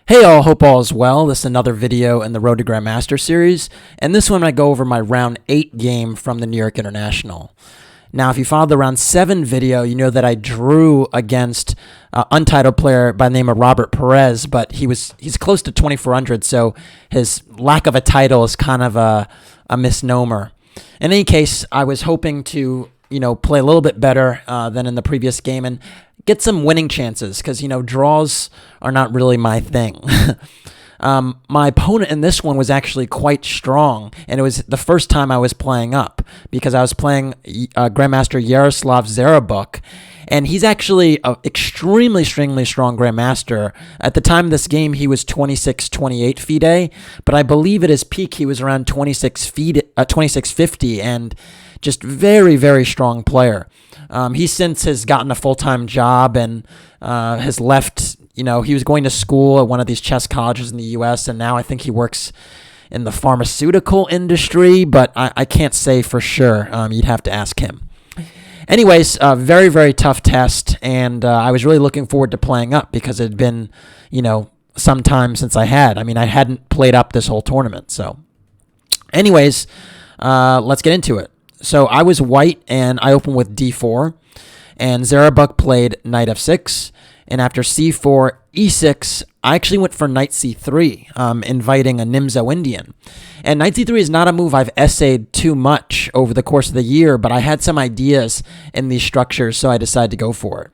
Hey all, hope all is well. This is another video in the Road to Grandmaster series, and this one I go over my round 8 game from the New York International. Now, if you followed the round 7 video, you know that I drew against an untitled player by the name of Robert Perez, but he's close to 2400, so his lack of a title is kind of a misnomer. In any case, I was hoping to play a little bit better than in the previous game and get some winning chances because, draws are not really my thing. My opponent in this one was actually quite strong, and it was the first time I was playing up because I was playing Grandmaster Yaroslav Zherebukh, and he's actually an extremely strong Grandmaster. At the time of this game, he was 26-28 FIDE, but I believe at his peak he was around 2650, and just very strong player. He since has gotten a full-time job and has left. He was going to school at one of these chess colleges in the U.S., and now I think he works in the pharmaceutical industry, but I can't say for sure. You'd have to ask him. Anyways, very tough test, and I was really looking forward to playing up because it had been, some time since I hadn't played up this whole tournament. So, anyways, let's get into it. So I was white, and I opened with d4, and Zherebukh played knight f6, and after c4, e6, I actually went for knight c3, inviting a Nimzo Indian. And knight c3 is not a move I've essayed too much over the course of the year, but I had some ideas in these structures, so I decided to go for it.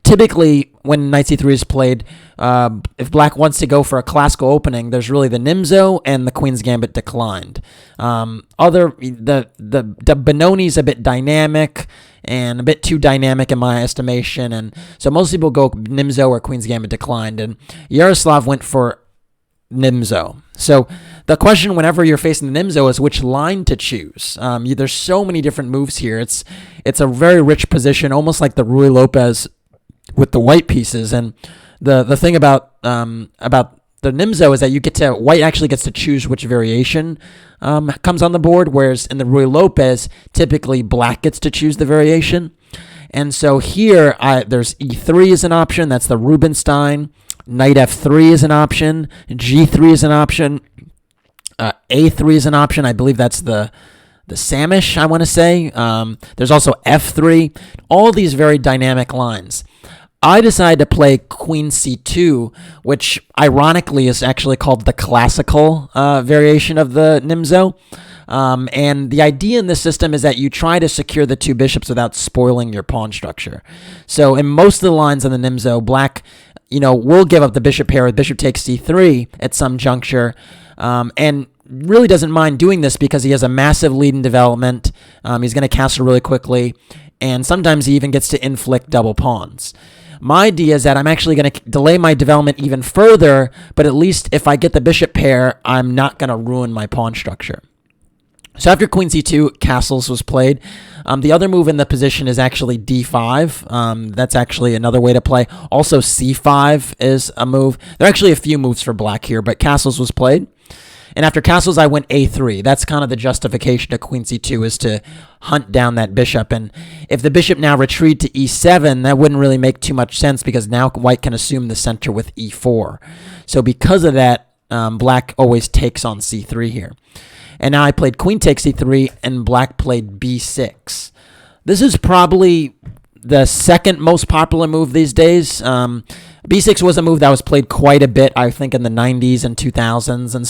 Typically, when knight c3 is played, if black wants to go for a classical opening, there's really the Nimzo and the Queen's Gambit declined. The Benoni's a bit dynamic and a bit too dynamic in my estimation, and so most people go Nimzo or Queen's Gambit declined, and Yaroslav went for Nimzo. So the question whenever you're facing the Nimzo is which line to choose. There's so many different moves here. It's a very rich position, almost like the Ruy Lopez with the white pieces. And the thing about the Nimzo is that white actually gets to choose which variation comes on the board, whereas in the Ruy Lopez, typically black gets to choose the variation. And so here, there's e3 is an option. That's the Rubinstein. Knight f3 is an option. G3 is an option. A3 is an option. I believe that's the Samish, I want to say. There's also f3. All these very dynamic lines. I decided to play Queen c2, which ironically is actually called the classical variation of the Nimzo. And the idea in this system is that you try to secure the two bishops without spoiling your pawn structure. So in most of the lines on the Nimzo, black will give up the bishop pair with bishop takes c3 at some juncture, and really doesn't mind doing this because he has a massive lead in development. He's going to castle really quickly, and sometimes he even gets to inflict double pawns. My idea is that I'm actually going to delay my development even further, but at least if I get the bishop pair, I'm not going to ruin my pawn structure. So after Queen c2, castles was played. The other move in the position is actually d5. That's actually another way to play. Also c5 is a move. There are actually a few moves for black here, but castles was played. And after castles, I went a3. That's kind of the justification of Queen c2 is to hunt down that bishop. And if the bishop now retreat to e7, that wouldn't really make too much sense because now white can assume the center with e4. So because of that, black always takes on c3 here. And now I played queen takes c3, and black played b6. This is probably the second most popular move these days. B6 was a move that was played quite a bit, I think, in the 90s and 2000s and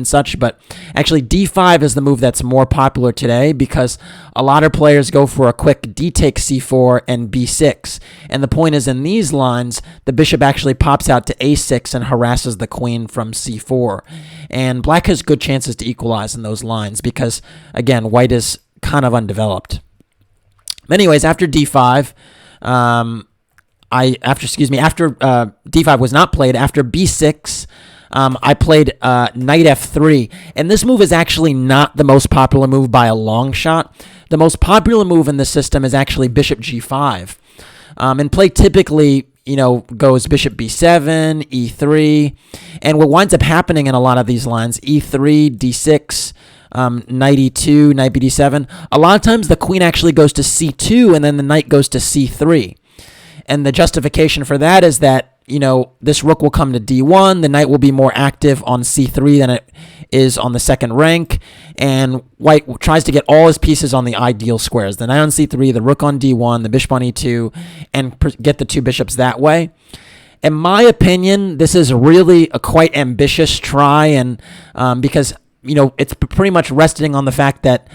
such. But actually, d5 is the move that's more popular today because a lot of players go for a quick d takes c4 and b6. And the point is, in these lines, the bishop actually pops out to a6 and harasses the queen from c4. And black has good chances to equalize in those lines because, again, white is kind of undeveloped. Anyways, after d5, after d5 was not played, after b6, I played knight f3, and this move is actually not the most popular move by a long shot. The most popular move in the system is actually bishop g5, and play typically goes bishop b7, e3, and what winds up happening in a lot of these lines, e3, d6, knight e2, knight bd7, a lot of times the queen actually goes to c2 and then the knight goes to c3. And the justification for that is that this rook will come to d1. The knight will be more active on c3 than it is on the second rank. And white tries to get all his pieces on the ideal squares. The knight on c3, the rook on d1, the bishop on e2, and get the two bishops that way. In my opinion, this is really a quite ambitious try, and because it's pretty much resting on the fact that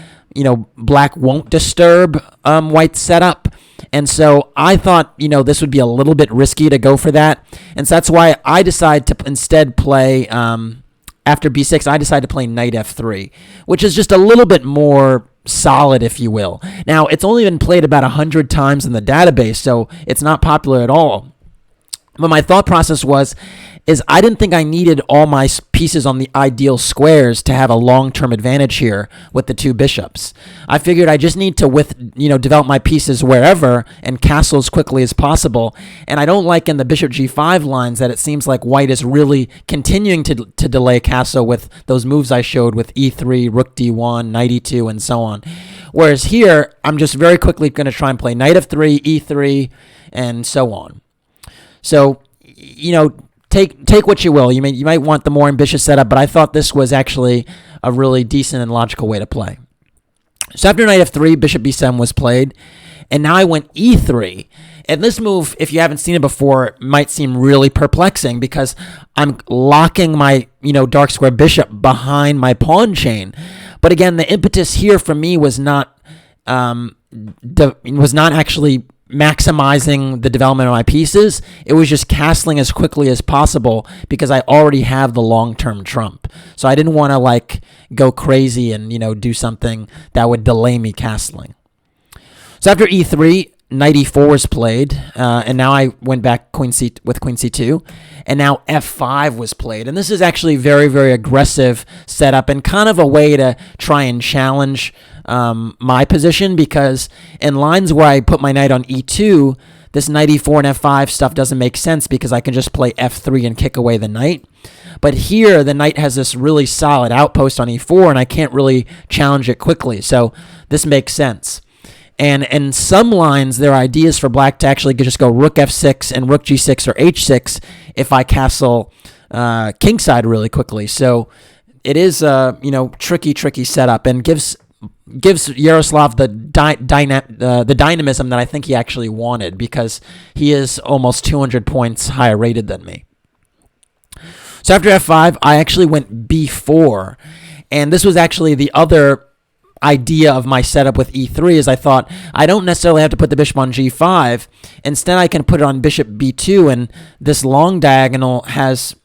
black won't disturb white's setup. And so I thought, this would be a little bit risky to go for that. And so that's why I decided to instead play, after b6, I decided to play knight f3, which is just a little bit more solid, if you will. Now, it's only been played about 100 times in the database, so it's not popular at all. But my thought process is I didn't think I needed all my pieces on the ideal squares to have a long-term advantage here with the two bishops. I figured I just need to develop my pieces wherever and castle as quickly as possible. And I don't like in the bishop g5 lines that it seems like white is really continuing to delay castle with those moves I showed with e3, rook d1, knight e2, and so on. Whereas here, I'm just very quickly going to try and play knight f3, e3, and so on. So, take what you will. You might want the more ambitious setup, but I thought this was actually a really decent and logical way to play. So after knight f3, bishop b7 was played, and now I went e3. And this move, if you haven't seen it before, might seem really perplexing because I'm locking my dark square bishop behind my pawn chain. But again, the impetus here for me was not actually maximizing the development of my pieces. It was just castling as quickly as possible because I already have the long-term trump. So I didn't want to go crazy and do something that would delay me castling. So after e3, knight e4 was played, and now I went back queen c2, and now f5 was played. And this is actually very, very aggressive setup and kind of a way to try and challenge my position, because in lines where I put my knight on e2, this knight e4 and f5 stuff doesn't make sense because I can just play f3 and kick away the knight. But here, the knight has this really solid outpost on e4, and I can't really challenge it quickly. So this makes sense. And in some lines, there are ideas for black to actually just go rook f6 and rook g6 or h6 if I castle kingside really quickly. So it is a tricky setup, and gives Yaroslav the dynamism that I think he actually wanted, because he is almost 200 points higher rated than me. So after f5, I actually went b4, and this was actually the other idea of my setup with e3 is I thought I don't necessarily have to put the bishop on g5. Instead, I can put it on bishop b2, and this long diagonal has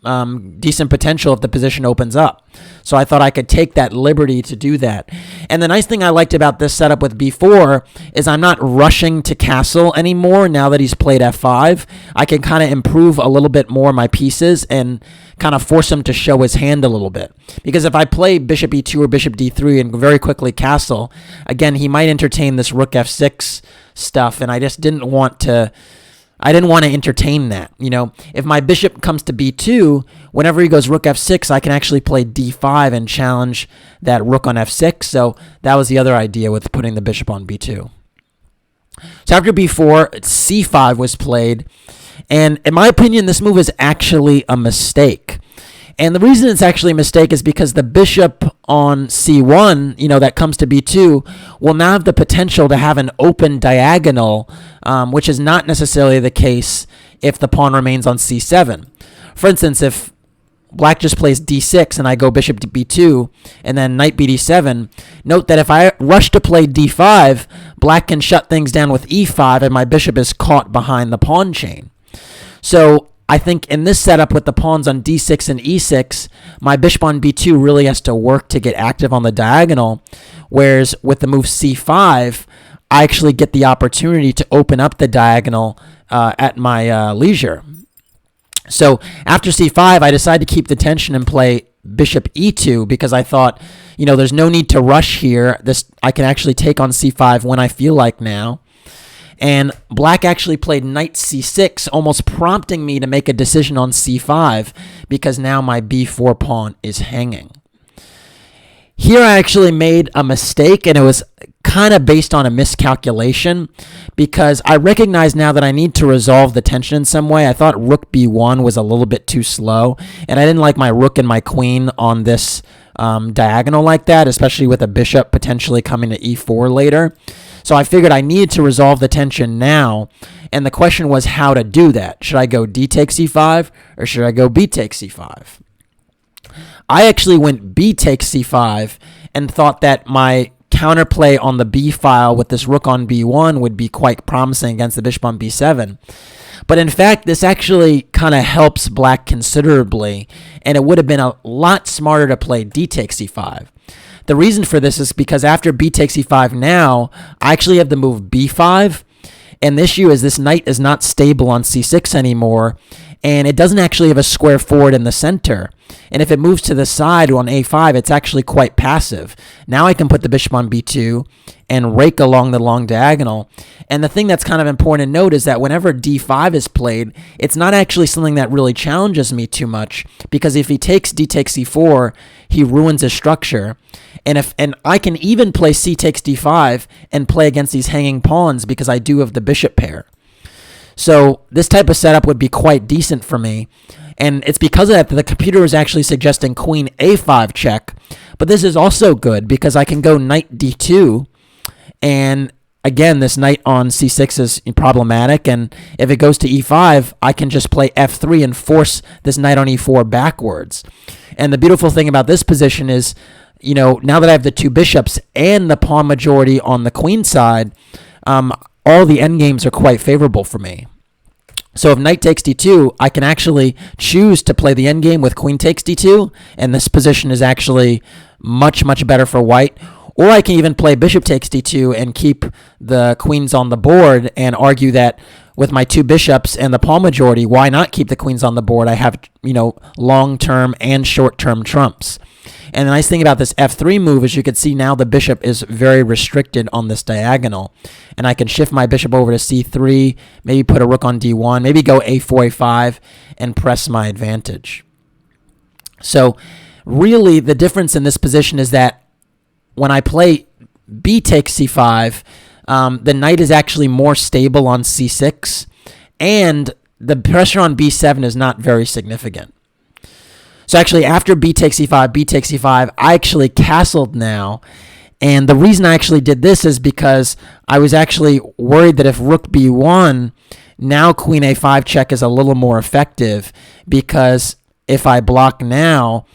decent potential if the position opens up. So I thought I could take that liberty to do that. And the nice thing I liked about this setup with b4 is I'm not rushing to castle anymore now that he's played f5. I can kind of improve a little bit more my pieces and kind of force him to show his hand a little bit. Because if I play bishop e2 or bishop d3 and very quickly castle, again, he might entertain this rook f6 stuff, and I just didn't want to entertain that. If my bishop comes to b2, whenever he goes rook f6, I can actually play d5 and challenge that rook on f6. So that was the other idea with putting the bishop on b2. So after b4, c5 was played. And in my opinion, this move is actually a mistake. And the reason it's actually a mistake is because the bishop on c1, that comes to b2, will now have the potential to have an open diagonal, which is not necessarily the case if the pawn remains on c7. For instance, if black just plays d6 and I go bishop to b2 and then knight bd7, note that if I rush to play d5, black can shut things down with e5 and my bishop is caught behind the pawn chain. So I think in this setup with the pawns on d6 and e6, my bishop on b2 really has to work to get active on the diagonal, whereas with the move c5, I actually get the opportunity to open up the diagonal at my leisure. So after c5, I decided to keep the tension and play bishop e2 because I thought, there's no need to rush here. I can actually take on c5 when I feel like now. And black actually played knight c6, almost prompting me to make a decision on c5 because now my b4 pawn is hanging. Here I actually made a mistake, and it was kind of based on a miscalculation, because I recognize now that I need to resolve the tension in some way. I thought rook b1 was a little bit too slow, and I didn't like my rook and my queen on this diagonal like that, especially with a bishop potentially coming to e4 later. So I figured I needed to resolve the tension now, and the question was how to do that. Should I go d takes e5, or should I go b takes c5? I actually went b takes c5 and thought that my counterplay on the b file with this rook on b1 would be quite promising against the bishop on b7. But in fact, this actually kind of helps black considerably, and it would have been a lot smarter to play d takes c5. The reason for this is because after b takes e5 now, I actually have the move b5, and the issue is this knight is not stable on c6 anymore, and it doesn't actually have a square forward in the center. And if it moves to the side on a5, it's actually quite passive. Now I can put the bishop on b2 and rake along the long diagonal. And the thing that's kind of important to note is that whenever d5 is played, it's not actually something that really challenges me too much, because if he takes d takes c4, he ruins his structure. And I can even play c takes d5 and play against these hanging pawns because I do have the bishop pair. So this type of setup would be quite decent for me. And it's because of that the computer is actually suggesting queen a5 check. But this is also good because I can go knight d2. And again, this knight on c6 is problematic. And if it goes to e5, I can just play f3 and force this knight on e4 backwards. And the beautiful thing about this position is, you know, now that I have the two bishops and the pawn majority on the queen side, all the endgames are quite favorable for me. So if knight takes d2, I can actually choose to play the endgame with queen takes d2, and this position is actually much, much better for white. Or I can even play bishop takes d2 and keep the queens on the board and argue that with my two bishops and the pawn majority, why not keep the queens on the board? I have, you know, long-term and short-term trumps. And the nice thing about this f3 move is you can see now the bishop is very restricted on this diagonal. And I can shift my bishop over to c3, maybe put a rook on d1, maybe go a4, a5, and press my advantage. So really the difference in this position is that when I play b takes c5, the knight is actually more stable on c6, and the pressure on b7 is not very significant. So actually, after b takes e5, I actually castled now. And the reason I actually did this is because I was actually worried that if rook b1, now queen a5 check is a little more effective, because if I block now,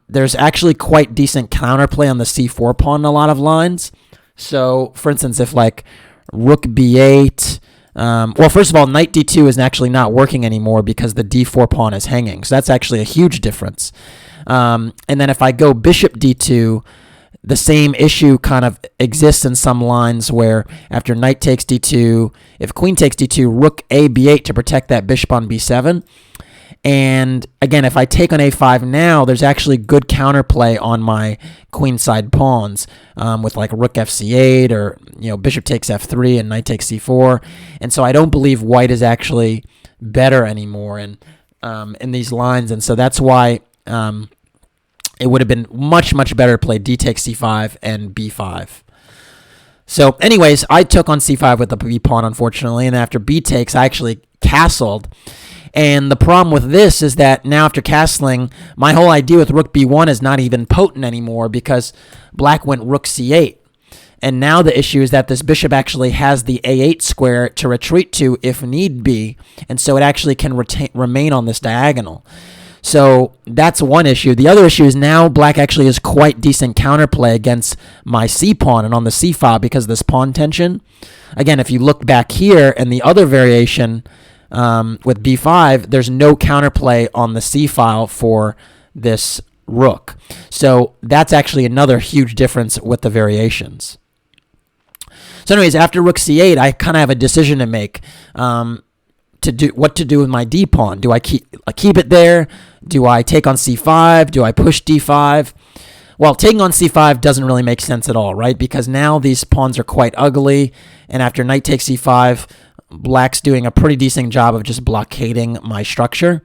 there's actually quite decent counterplay on the c4 pawn in a lot of lines. So, for instance, if like rook b8, well, first of all, knight d2 is actually not working anymore because the d4 pawn is hanging. So that's actually a huge difference. And then if I go bishop d2, the same issue kind of exists in some lines where after knight takes d2, if queen takes d2, rook a b8 to protect that bishop on b7. And again, if I take on a5 now, there's actually good counterplay on my queenside pawns with like rook fc8 or, you know, bishop takes f3 and knight takes c4. And so I don't believe white is actually better anymore in these lines. And so that's why it would have been much, much better to play d takes c5 and b5. So anyways, I took on c5 with the b pawn, unfortunately. And after b takes, I actually castled. And the problem with this is that now after castling, my whole idea with rook b1 is not even potent anymore because black went rook c8. And now the issue is that this bishop actually has the a8 square to retreat to if need be. And so it actually can remain on this diagonal. So that's one issue. The other issue is now black actually has quite decent counterplay against my c pawn and on the c file because of this pawn tension. Again, if you look back here and the other variation, with b5, there's no counterplay on the c file for this rook. So that's actually another huge difference with the variations. So anyways, after rook c8, I kind of have a decision to make to do what to do with my d pawn. Do I keep it there? Do I take on c5? Do I push d5? Well, taking on c5 doesn't really make sense at all, right? Because now these pawns are quite ugly, and after knight takes c5, black's doing a pretty decent job of just blockading my structure.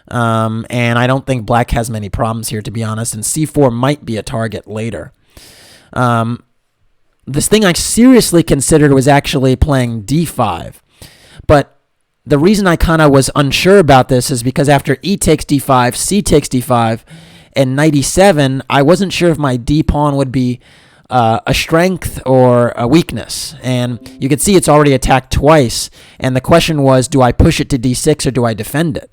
And I don't think black has many problems here, to be honest, and c4 might be a target later. this thing I seriously considered was actually playing d5. But the reason I kind of was unsure about this is because after e takes d5, c takes d5, and knight e7, I wasn't sure if my d pawn would be a strength or a weakness. And you can see it's already attacked twice. And the question was, do I push it to d6 or do I defend it?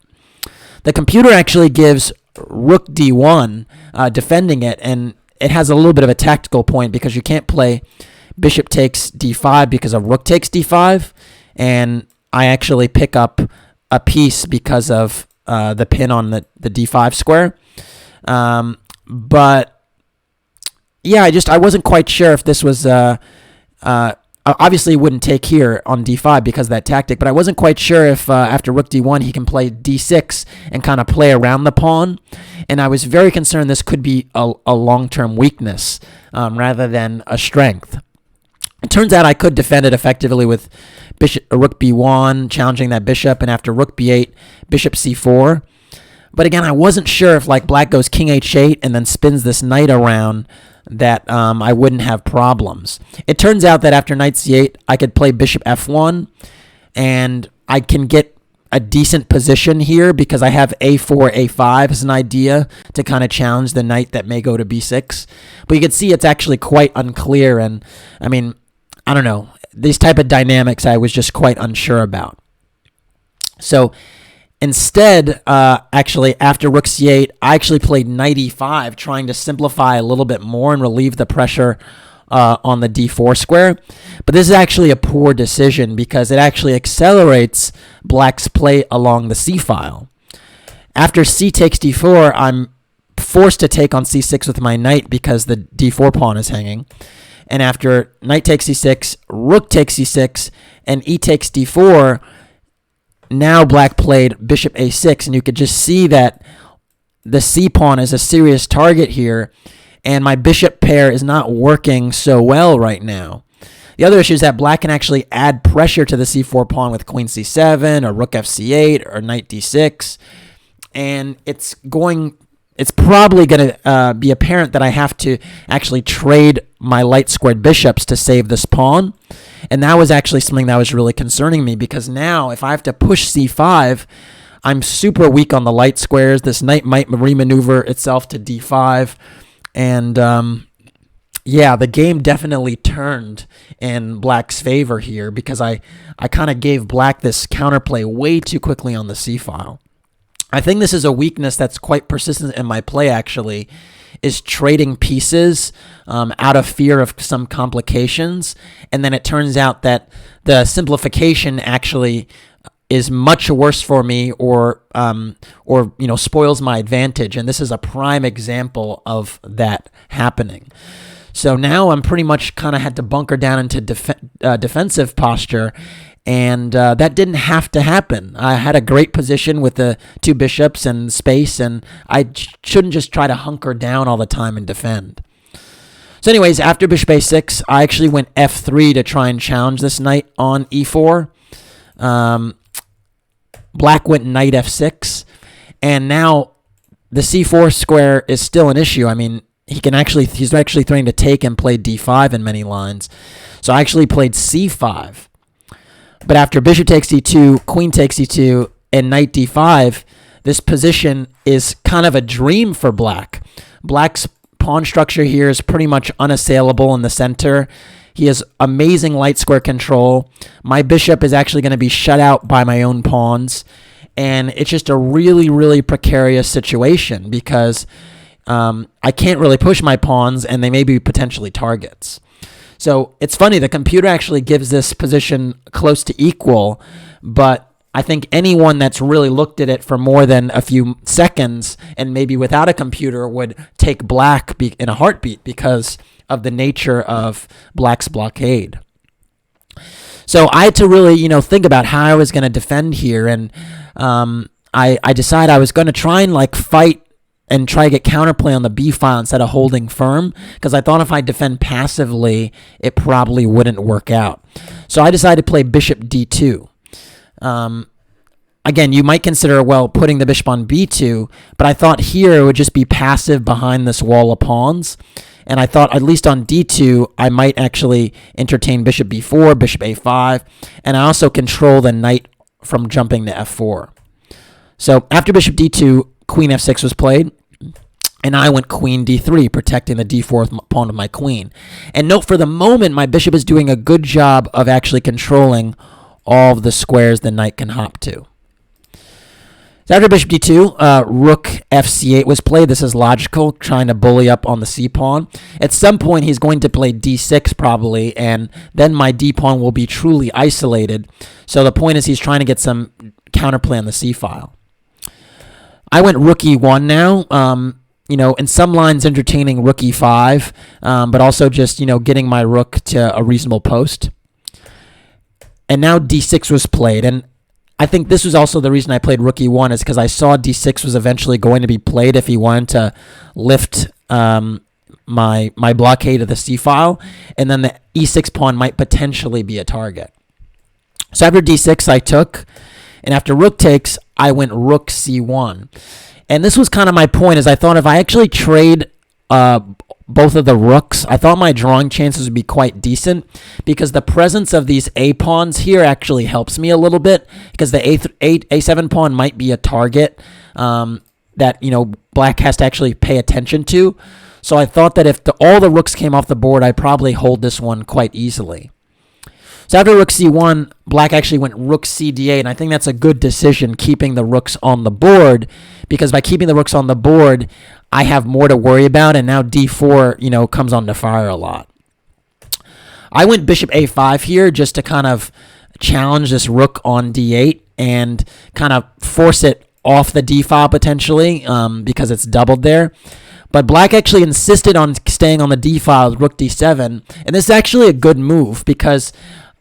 The computer actually gives rook d1, defending it, and it has a little bit of a tactical point because you can't play bishop takes d5 because of rook takes d5, and I actually pick up a piece because of the pin on the d5 square. But yeah, I wasn't quite sure if this was obviously it wouldn't take here on d5 because of that tactic, but I wasn't quite sure if after rook d1 he can play d6 and kind of play around the pawn, and I was very concerned this could be a long-term weakness rather than a strength. It turns out I could defend it effectively with rook b1, challenging that bishop, and after rook b8, bishop c4. But again, I wasn't sure if like black goes king h8 and then spins this knight around, that I wouldn't have problems. It turns out that after knight c8, I could play bishop f1, and I can get a decent position here because I have a4, a5 as an idea to kind of challenge the knight that may go to b6. But you can see it's actually quite unclear, and I mean, I don't know. These type of dynamics I was just quite unsure about. So instead, actually, after rook c8, I actually played knight e5, trying to simplify a little bit more and relieve the pressure on the d4 square. But this is actually a poor decision because it actually accelerates black's play along the c-file. After c takes d4, I'm forced to take on c6 with my knight because the d4 pawn is hanging. And after knight takes c6, rook takes c6, and e takes d4, now black played bishop a6, and you could just see that the c-pawn is a serious target here, and my bishop pair is not working so well right now. The other issue is that black can actually add pressure to the c4 pawn with queen c7 or rook fc8 or knight d6, and it's probably going to be apparent that I have to actually trade my light squared bishops to save this pawn. And that was actually something that was really concerning me because now if I have to push c5, I'm super weak on the light squares. This knight might remaneuver itself to d5. And yeah, the game definitely turned in black's favor here because I kind of gave black this counterplay way too quickly on the c-file. I think this is a weakness that's quite persistent in my play, actually, is trading pieces out of fear of some complications. And then it turns out that the simplification actually is much worse for me or spoils my advantage. And this is a prime example of that happening. So now I'm pretty much kind of had to bunker down into defensive posture. And that didn't have to happen. I had a great position with the two bishops and space, and I shouldn't just try to hunker down all the time and defend. So anyways, after bishop a6, I actually went f3 to try and challenge this knight on e4. Black went knight f6, and now the c4 square is still an issue. I mean, he's actually threatening to take and play d5 in many lines. So I actually played c5. But after bishop takes e2, queen takes e2, and knight d5, this position is kind of a dream for black. Black's pawn structure here is pretty much unassailable in the center. He has amazing light square control. My bishop is actually going to be shut out by my own pawns. And it's just a really, really precarious situation because I can't really push my pawns and they may be potentially targets. So it's funny, the computer actually gives this position close to equal, but I think anyone that's really looked at it for more than a few seconds and maybe without a computer would take black in a heartbeat because of the nature of black's blockade. So I had to really, think about how I was going to defend here, and I decided I was going to try and fight and try to get counterplay on the b file instead of holding firm, because I thought if I defend passively, it probably wouldn't work out. So I decided to play bishop d2. again, you might consider, well, putting the bishop on b2, but I thought here it would just be passive behind this wall of pawns. And I thought at least on d2, I might actually entertain bishop b4, bishop a5, and I also control the knight from jumping to f4. So after bishop d2, queen f6 was played, and I went queen d3, protecting the d4 pawn of my queen. And note, for the moment, my bishop is doing a good job of actually controlling all of the squares the knight can hop to. So after bishop d2, rook fc8 was played. This is logical, trying to bully up on the c-pawn. At some point, he's going to play d6 probably, and then my d-pawn will be truly isolated. So the point is he's trying to get some counterplay on the c-file. I went rook e1 now. In some lines entertaining rook e5, but also just, getting my rook to a reasonable post. And now d6 was played, and I think this was also the reason I played rook e1 is because I saw d6 was eventually going to be played if he wanted to lift my blockade of the c-file, and then the e6 pawn might potentially be a target. So after d6 I took, and after rook takes, I went rook c1. And this was kind of my point, is I thought if I actually trade both of the rooks, I thought my drawing chances would be quite decent, because the presence of these a pawns here actually helps me a little bit, because the a7 pawn might be a target that black has to actually pay attention to. So I thought that if all the rooks came off the board, I'd probably hold this one quite easily. So after rook c1, black actually went rook cd8, and I think that's a good decision, keeping the rooks on the board, because by keeping the rooks on the board, I have more to worry about, and now d4, comes on to fire a lot. I went bishop a5 here just to kind of challenge this rook on d8 and kind of force it off the d-file potentially, because it's doubled there. But black actually insisted on staying on the d-file with rook d7, and this is actually a good move, because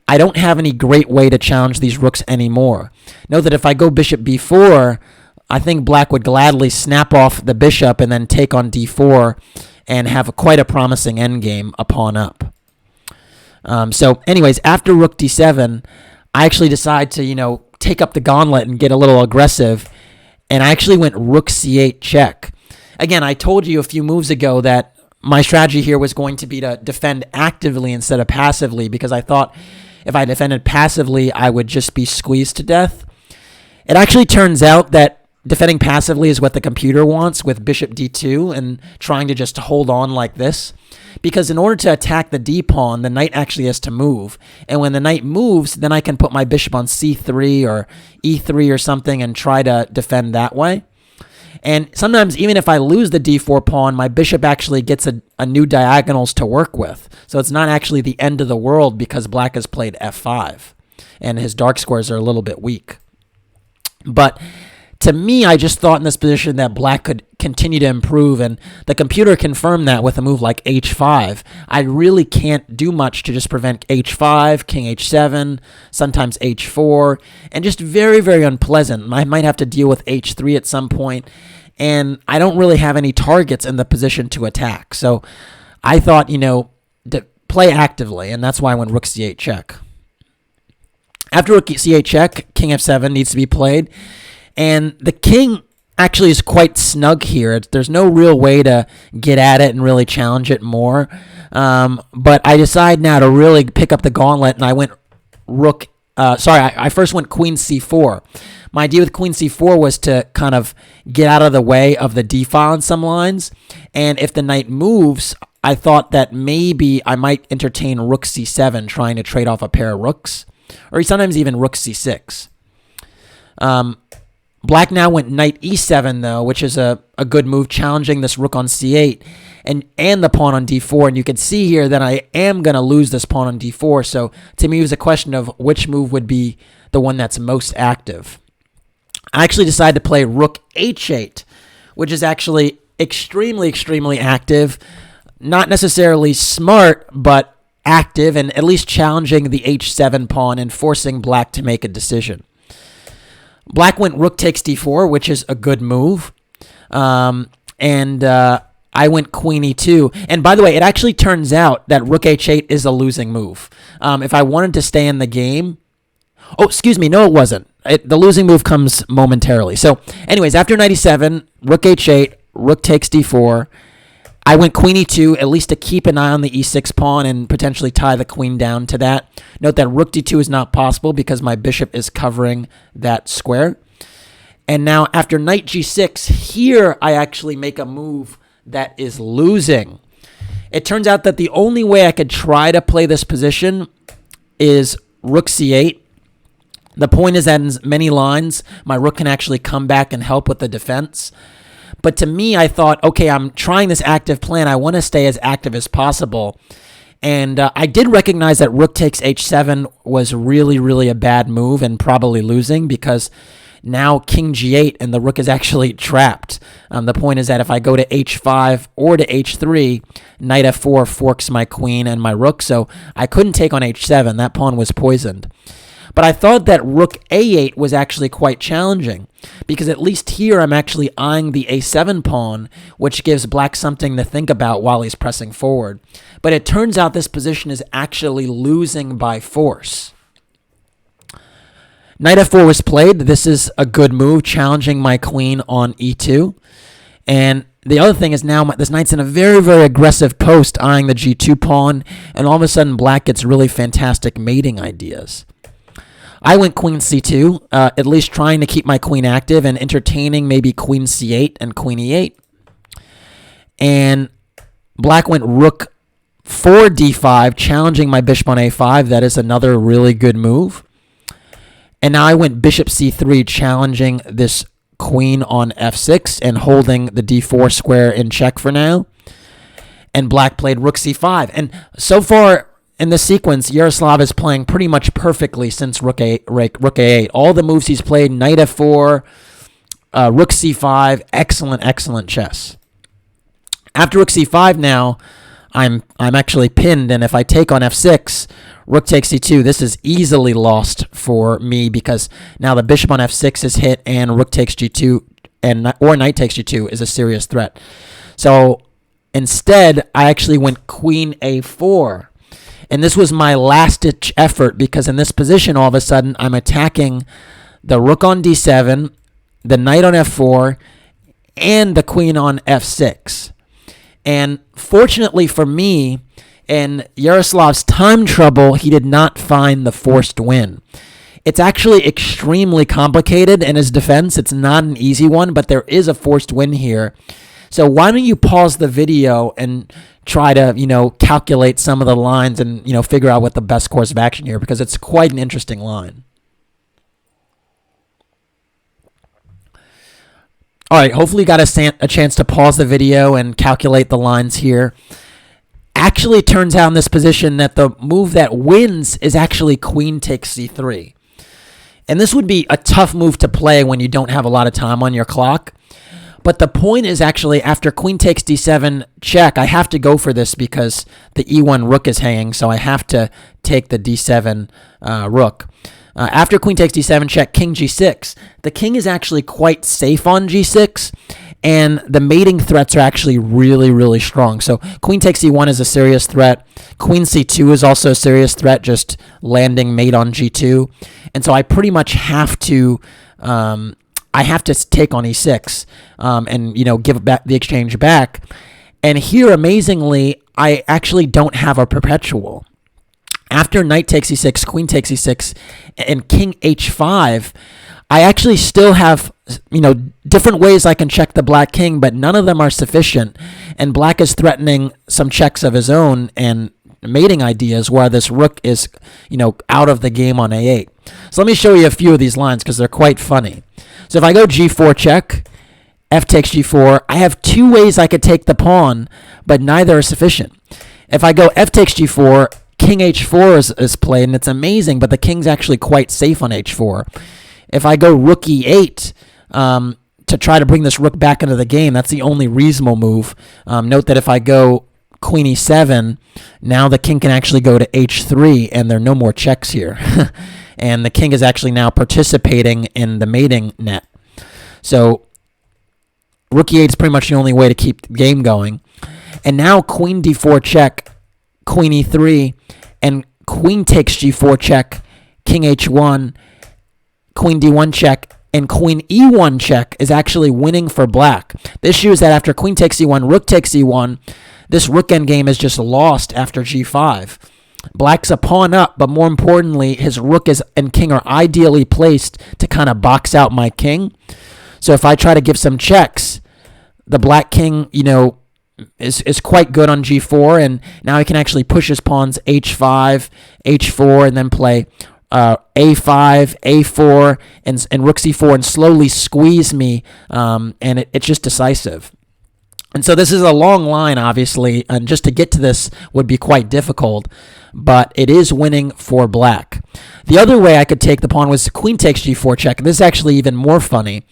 I don't have any great way to challenge these rooks anymore. Note that if I go bishop b4, I think black would gladly snap off the bishop and then take on d4 and have quite a promising endgame a pawn up. So anyways, after rook d7, I actually decide to, take up the gauntlet and get a little aggressive, and I actually went rook c8 check. Again, I told you a few moves ago that my strategy here was going to be to defend actively instead of passively, because I thought if I defended passively, I would just be squeezed to death. It actually turns out that defending passively is what the computer wants with bishop d2 and trying to just hold on like this. Because in order to attack the d-pawn, the knight actually has to move. And when the knight moves, then I can put my bishop on c3 or e3 or something and try to defend that way. And sometimes even if I lose the d4 pawn, my bishop actually gets a new diagonals to work with. So it's not actually the end of the world because black has played f5. And his dark squares are a little bit weak. But to me, I just thought in this position that black could continue to improve, and the computer confirmed that with a move like h5. I really can't do much to just prevent h5, king h7, sometimes h4, and just very, very unpleasant. I might have to deal with h3 at some point, and I don't really have any targets in the position to attack. So I thought, to play actively, and that's why I went rook c8 check. After rook c8 check, king f7 needs to be played. And the king actually is quite snug here. There's no real way to get at it and really challenge it more. But I decide now to really pick up the gauntlet, and I went I first went queen c4. My idea with queen c4 was to kind of get out of the way of the d-file on some lines. And if the knight moves, I thought that maybe I might entertain rook c7, trying to trade off a pair of rooks. Or sometimes even rook c6. Black now went knight e7, though, which is a good move, challenging this rook on c8 and the pawn on d4. And you can see here that I am going to lose this pawn on d4. So to me, it was a question of which move would be the one that's most active. I actually decided to play rook h8, which is actually extremely, extremely active. Not necessarily smart, but active, and at least challenging the h7 pawn and forcing black to make a decision. Black went rook takes d4, which is a good move. I went queen e2. And by the way, it actually turns out that rook h8 is a losing move. If I wanted to stay in the game, Oh, excuse me. No, it wasn't. The losing move comes momentarily. So, anyways, after knight e7, rook h8, rook takes d4. I went queen e2, at least to keep an eye on the e6 pawn and potentially tie the queen down to that. Note that rook d2 is not possible because my bishop is covering that square. And now after knight g6, here I actually make a move that is losing. It turns out that the only way I could try to play this position is rook c8. The point is that in many lines, my rook can actually come back and help with the defense. But to me, I thought, okay, I'm trying this active plan. I want to stay as active as possible. And I did recognize that rook takes h7 was really, really a bad move and probably losing because now king g8 and the rook is actually trapped. The point is that if I go to h5 or to h3, knight f4 forks my queen and my rook. So I couldn't take on h7. That pawn was poisoned. But I thought that rook a8 was actually quite challenging because at least here I'm actually eyeing the a7 pawn, which gives black something to think about while he's pressing forward. But it turns out this position is actually losing by force. Knight f4 was played. This is a good move, challenging my queen on e2. And the other thing is now this knight's in a very, very aggressive post, eyeing the g2 pawn, and all of a sudden black gets really fantastic mating ideas. I went queen c2, at least trying to keep my queen active and entertaining maybe queen c8 and queen e8. And black went rook 4 d5, challenging my bishop on a5. That is another really good move. And now I went bishop c3, challenging this queen on f6 and holding the d4 square in check for now. And black played rook c5. And so far in this sequence, Yaroslav is playing pretty much perfectly since rook a8. All the moves he's played, knight f4, rook c5, excellent chess. After rook c5 now, I'm actually pinned, and if I take on f6, rook takes c2, this is easily lost for me because now the bishop on f6 is hit and rook takes g2 or knight takes g2 is a serious threat. So instead, I actually went queen a4. And this was my last-ditch effort because in this position, all of a sudden, I'm attacking the rook on d7, the knight on f4, and the queen on f6. And fortunately for me, in Yaroslav's time trouble, he did not find the forced win. It's actually extremely complicated in his defense. It's not an easy one, but there is a forced win here. So why don't you pause the video and try to, calculate some of the lines and, figure out what the best course of action here, because it's quite an interesting line. All right, hopefully you got a chance to pause the video and calculate the lines here. Actually, it turns out in this position that the move that wins is actually queen takes c3. And this would be a tough move to play when you don't have a lot of time on your clock. But the point is actually after queen takes d7 check, I have to go for this because the e1 rook is hanging, so I have to take the d7 rook. After queen takes d7 check, king g6. The king is actually quite safe on g6, and the mating threats are actually really, really strong. So queen takes e1 is a serious threat. Queen c2 is also a serious threat, just landing mate on g2. And so I pretty much have to... I have to take on e6 and, give back the exchange back. And here, amazingly, I actually don't have a perpetual. After knight takes e6, queen takes e6, and king h5, I actually still have, different ways I can check the black king, but none of them are sufficient. And black is threatening some checks of his own and mating ideas where this rook is, out of the game on a8. So let me show you a few of these lines because they're quite funny. So if I go g4 check, f takes g4, I have two ways I could take the pawn, but neither are sufficient. If I go f takes g4, king h4 is played, and it's amazing, but the king's actually quite safe on h4. If I go rook e8 to try to bring this rook back into the game, that's the only reasonable move. Note that if I go queen e7, now the king can actually go to h3, and there are no more checks here. And the king is actually now participating in the mating net. So rook e8 is pretty much the only way to keep the game going. And now queen d4 check, queen e3, and queen takes g4 check, king h1, queen d1 check, and queen e1 check is actually winning for black. The issue is that after queen takes e1, rook takes e1, this rook endgame is just lost after g5. Black's a pawn up, but more importantly, his rook and king are ideally placed to kind of box out my king. So if I try to give some checks, the black king, is quite good on g4, and now he can actually push his pawns h5, h4, and then play a5, a4, and rook c4, and slowly squeeze me, and it's just decisive. And so this is a long line, obviously, and just to get to this would be quite difficult, but it is winning for black. The other way I could take the pawn was queen takes g4 check. This is actually even more funny,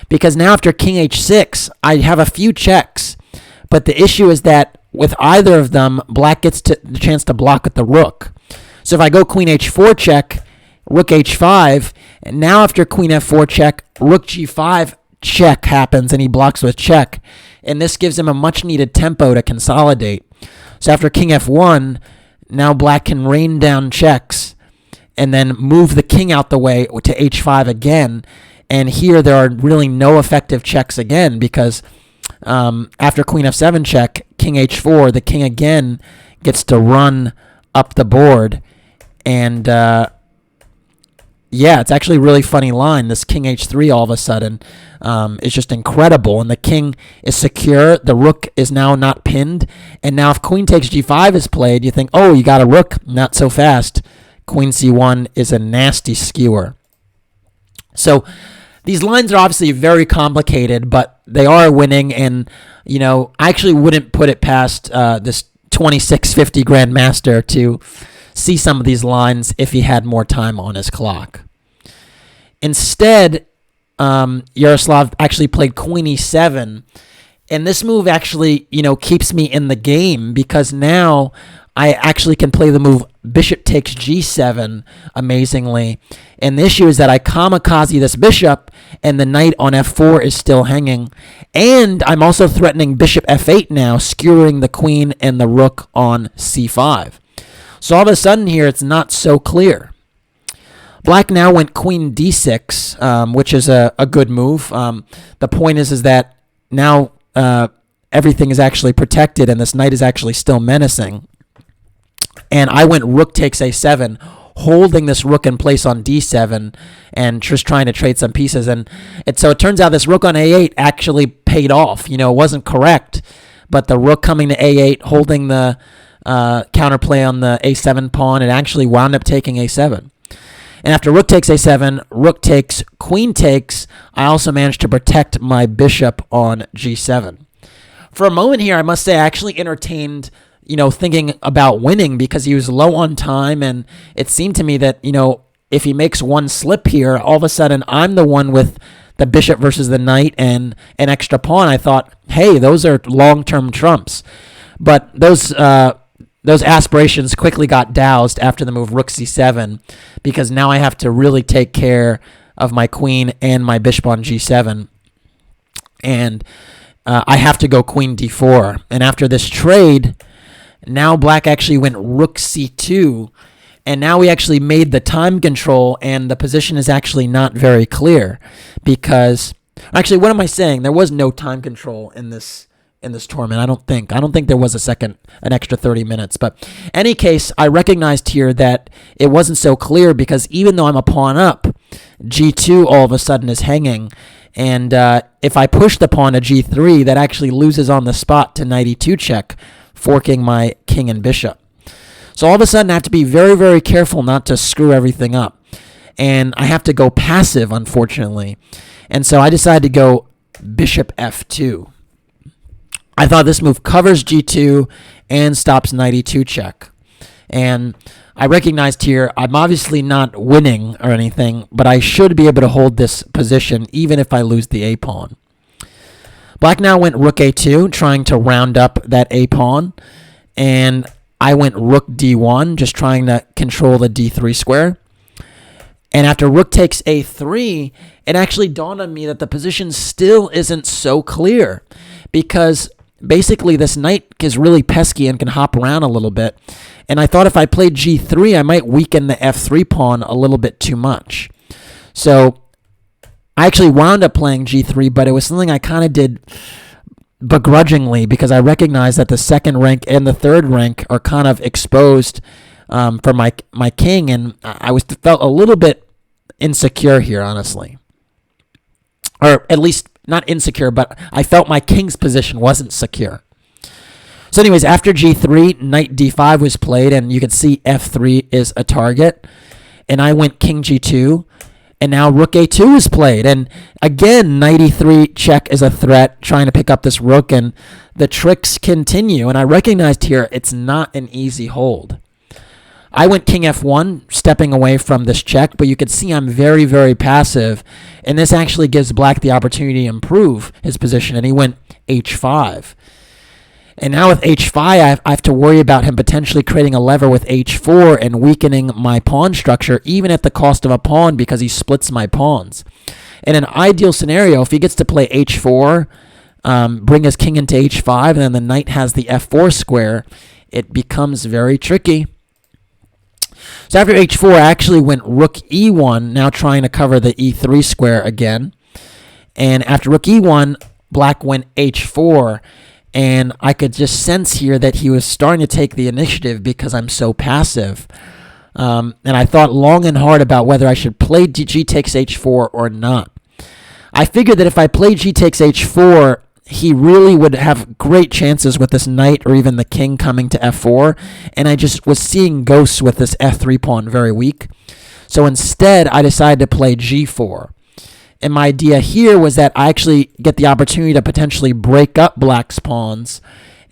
because now after king h6, I have a few checks, but the issue is that with either of them, black gets the chance to block with the rook. So if I go queen h4 check, rook h5, and now after queen f4 check, rook g5 check happens, and he blocks with check. And this gives him a much-needed tempo to consolidate. So after king f1, now black can rain down checks and then move the king out the way to h5 again. And here there are really no effective checks again, because after queen f7 check, king h4, the king again gets to run up the board. And yeah, it's actually a really funny line. This king h3 all of a sudden is just incredible. And the king is secure. The rook is now not pinned. And now if queen takes g5 is played, you think, oh, you got a rook. Not so fast. Queen c1 is a nasty skewer. So these lines are obviously very complicated, but they are winning. And, I actually wouldn't put it past this 2650 Grandmaster to see some of these lines if he had more time on his clock. Instead, Yaroslav actually played queen e7, and this move actually, keeps me in the game, because now I actually can play the move bishop takes g7 amazingly. And the issue is that I kamikaze this bishop, and the knight on f4 is still hanging. And I'm also threatening bishop f8 now, skewering the queen and the rook on c5. So all of a sudden here, it's not so clear. Black now went queen d6, which is a good move. The point is that now everything is actually protected, and this knight is actually still menacing. And I went rook takes a7, holding this rook in place on d7, and just trying to trade some pieces. And so it turns out this rook on a8 actually paid off. It wasn't correct, but the rook coming to a8, holding the counterplay on the a7 pawn, it actually wound up taking a7. And after rook takes a7, rook takes, queen takes, I also managed to protect my bishop on g7. For a moment here, I must say, I actually entertained, thinking about winning, because he was low on time, and it seemed to me that, if he makes one slip here, all of a sudden I'm the one with the bishop versus the knight and an extra pawn. I thought, hey, those are long-term trumps. But those aspirations quickly got doused after the move rook c7, because now I have to really take care of my queen and my bishop on g7. And I have to go queen d4. And after this trade, now black actually went rook c2. And now we actually made the time control, and the position is actually not very clear. Because, actually, what am I saying? There was no time control in this tournament. I don't think there was an extra 30 minutes. But in any case, I recognized here that it wasn't so clear, because even though I'm a pawn up, g2 all of a sudden is hanging. And if I push the pawn to g3, that actually loses on the spot to knight e2 check, forking my king and bishop. So all of a sudden I have to be very, very careful not to screw everything up. And I have to go passive, unfortunately. And so I decided to go bishop f2. I thought this move covers g2 and stops knight e2 check. And I recognized here I'm obviously not winning or anything, but I should be able to hold this position even if I lose the a pawn. Black now went rook a2, trying to round up that a pawn. And I went rook d1, just trying to control the d3 square. And after rook takes a3, it actually dawned on me that the position still isn't so clear, because basically this knight is really pesky and can hop around a little bit. And I thought if I played g3, I might weaken the f3 pawn a little bit too much. So I actually wound up playing g3, but it was something I kind of did begrudgingly because I recognized that the second rank and the third rank are kind of exposed for my king, and I felt a little bit insecure here, honestly. Or at least not insecure, but I felt my king's position wasn't secure. So anyways, after g3, knight d5 was played, and you can see f3 is a target. And I went king g2, and now rook a2 is played. And again, knight e3 check is a threat, trying to pick up this rook, and the tricks continue. And I recognized here it's not an easy hold. I went king f1, stepping away from this check, but you can see I'm very, very passive, and this actually gives black the opportunity to improve his position, and he went h5. And now with h5, I have to worry about him potentially creating a lever with h4 and weakening my pawn structure, even at the cost of a pawn, because he splits my pawns. In an ideal scenario, if he gets to play h4, bring his king into h5, and then the knight has the f4 square, it becomes very tricky. So after h4, I actually went rook e1, now trying to cover the e3 square again. And after rook e1, black went h4. And I could just sense here that he was starting to take the initiative because I'm so passive. And I thought long and hard about whether I should play g takes h4 or not. I figured that if I played g takes h4, he really would have great chances with this knight or even the king coming to f4. And I just was seeing ghosts with this f3 pawn very weak. So instead, I decided to play g4. And my idea here was that I actually get the opportunity to potentially break up black's pawns.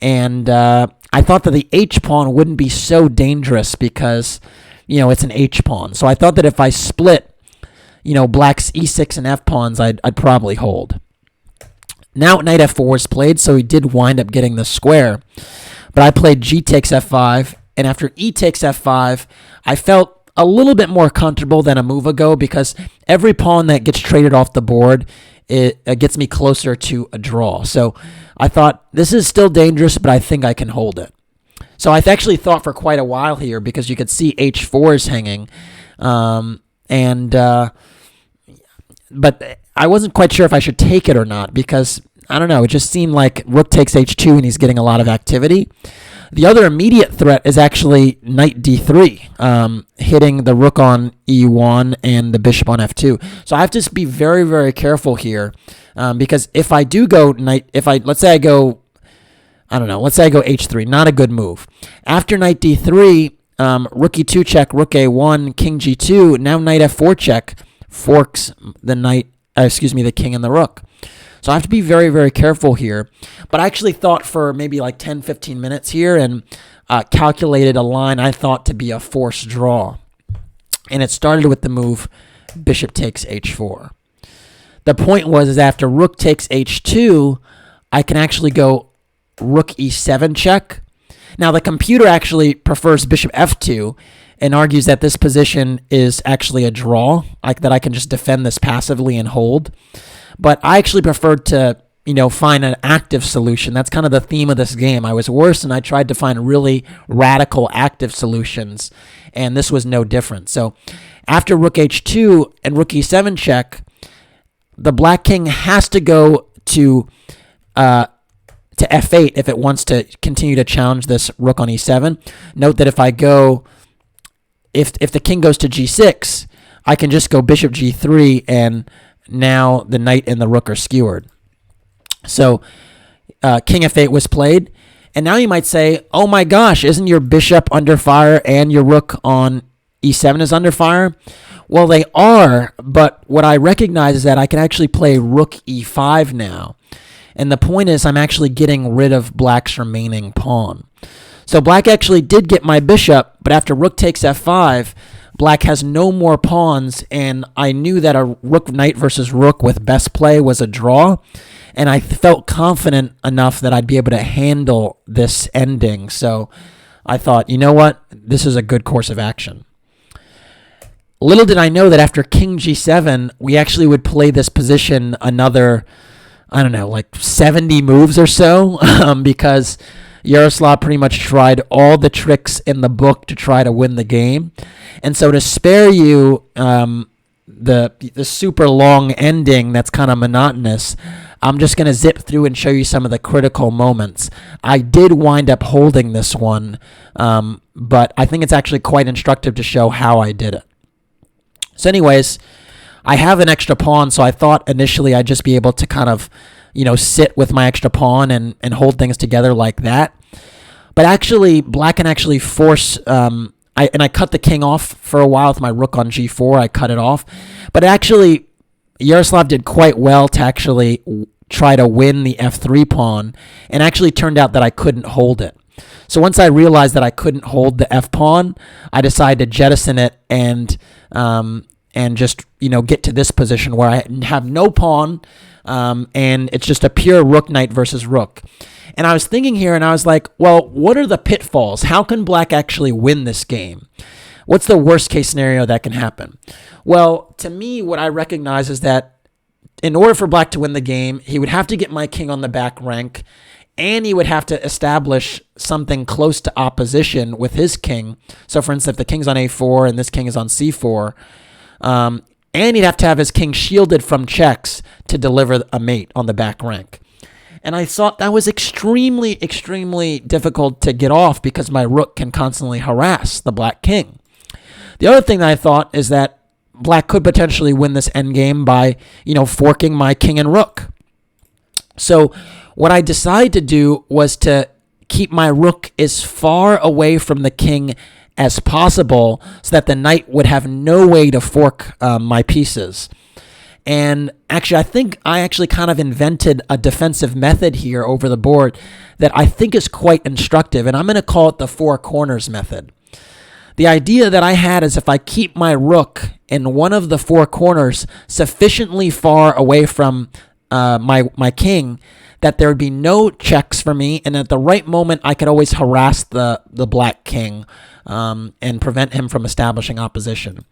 And I thought that the h-pawn wouldn't be so dangerous because, it's an h-pawn. So I thought that if I split, black's e6 and f-pawns, I'd probably hold. Now knight f4 is played, so he did wind up getting the square. But I played g takes f5, and after e takes f5, I felt a little bit more comfortable than a move ago because every pawn that gets traded off the board, it gets me closer to a draw. So I thought, this is still dangerous, but I think I can hold it. So I've actually thought for quite a while here because you could see h4 is hanging. But I wasn't quite sure if I should take it or not because, I don't know, it just seemed like rook takes h2 and he's getting a lot of activity. The other immediate threat is actually knight d3, hitting the rook on e1 and the bishop on f2. So I have to be very, very careful here because if I do go let's say I go h3, not a good move. After knight d3, rook e2 check, rook a1, king g2, now knight f4 check forks the king and the rook. So I have to be very, very careful here. But I actually thought for maybe like 10, 15 minutes here and calculated a line I thought to be a forced draw. And it started with the move bishop takes h4. The point was after rook takes h2, I can actually go rook e7 check. Now the computer actually prefers bishop f2 and argues that this position is actually a draw, that I can just defend this passively and hold. But I actually preferred to, find an active solution. That's kind of the theme of this game. I was worse, and I tried to find really radical active solutions, and this was no different. So after rook h2 and rook e7 check, the black king has to go to f8 if it wants to continue to challenge this rook on e7. Note that if the king goes to g6, I can just go bishop g3 and now the knight and the rook are skewered. So king f8 was played. And now you might say, oh my gosh, isn't your bishop under fire and your rook on e7 is under fire? Well, they are, but what I recognize is that I can actually play rook e5 now. And the point is I'm actually getting rid of black's remaining pawn. So black actually did get my bishop, but after rook takes f5, black has no more pawns, and I knew that a rook knight versus rook with best play was a draw, and I felt confident enough that I'd be able to handle this ending. So I thought, you know what? This is a good course of action. Little did I know that after king g7, we actually would play this position another, 70 moves or so, because Yaroslav pretty much tried all the tricks in the book to try to win the game. And so to spare you the super long ending that's kind of monotonous, I'm just going to zip through and show you some of the critical moments. I did wind up holding this one, but I think it's actually quite instructive to show how I did it. So anyways, I have an extra pawn, so I thought initially I'd just be able to kind of, sit with my extra pawn and hold things together like that. But actually, black can actually force... I cut the king off for a while with my rook on g4. I cut it off. But actually, Yaroslav did quite well to actually try to win the f3 pawn, and actually turned out that I couldn't hold it. So once I realized that I couldn't hold the f pawn, I decided to jettison it and just get to this position where I have no pawn, and it's just a pure rook knight versus rook. And I was thinking here, and I was like, well, what are the pitfalls? How can black actually win this game? What's the worst case scenario that can happen? Well, to me, what I recognize is that in order for black to win the game, he would have to get my king on the back rank, and he would have to establish something close to opposition with his king. So, for instance, if the king's on a4 and this king is on c4, and he'd have to have his king shielded from checks to deliver a mate on the back rank. And I thought that was extremely, extremely difficult to get off because my rook can constantly harass the black king. The other thing that I thought is that black could potentially win this endgame by, forking my king and rook. So what I decided to do was to keep my rook as far away from the king as possible so that the knight would have no way to fork my pieces. And actually, I think I actually kind of invented a defensive method here over the board that I think is quite instructive, and I'm going to call it the four corners method. The idea that I had is if I keep my rook in one of the four corners sufficiently far away from my king, that there would be no checks for me, and at the right moment, I could always harass the black king and prevent him from establishing opposition.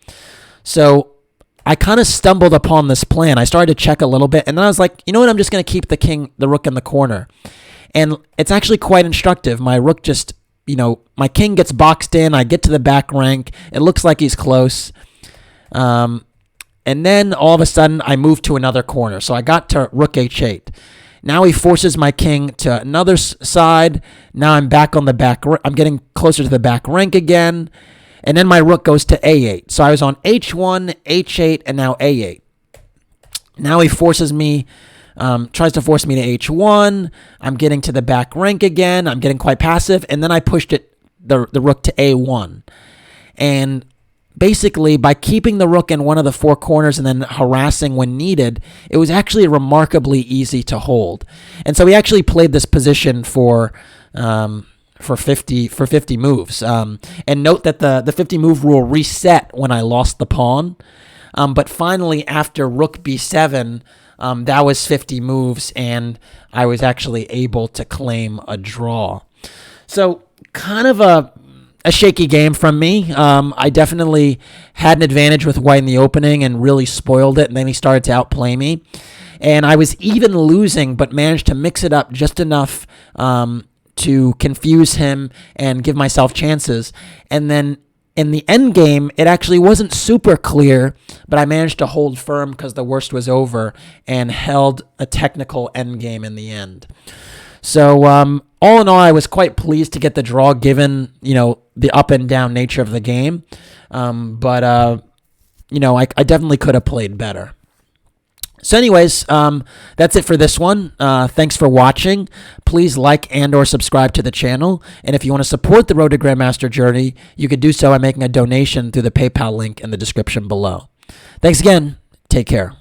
So I kind of stumbled upon this plan. I started to check a little bit, and then I was like, you know what? I'm just going to keep the rook in the corner. And it's actually quite instructive. My rook just, my king gets boxed in. I get to the back rank. It looks like he's close. And then all of a sudden, I move to another corner. So I got to rook h8. Now he forces my king to another side. Now I'm back on the back. I'm getting closer to the back rank again. And then my rook goes to a8. So I was on h1, h8, and now a8. Now he forces me, tries to force me to h1. I'm getting to the back rank again. I'm getting quite passive. And then I pushed the rook to a1. And basically, by keeping the rook in one of the four corners and then harassing when needed, it was actually remarkably easy to hold. And so we actually played this position for 50 moves. And note that the 50 move rule reset when I lost the pawn. But finally, after rook b7, that was 50 moves, and I was actually able to claim a draw. So kind of a shaky game from me. I definitely had an advantage with white in the opening and really spoiled it, and then he started to outplay me. And I was even losing, but managed to mix it up just enough to confuse him and give myself chances. And then in the end game, it actually wasn't super clear, but I managed to hold firm because the worst was over and held a technical end game in the end. So all in all, I was quite pleased to get the draw given, the up and down nature of the game. But I definitely could have played better. So anyways, that's it for this one. Thanks for watching. Please like and or subscribe to the channel. And if you want to support the Road to Grandmaster journey, you could do so by making a donation through the PayPal link in the description below. Thanks again. Take care.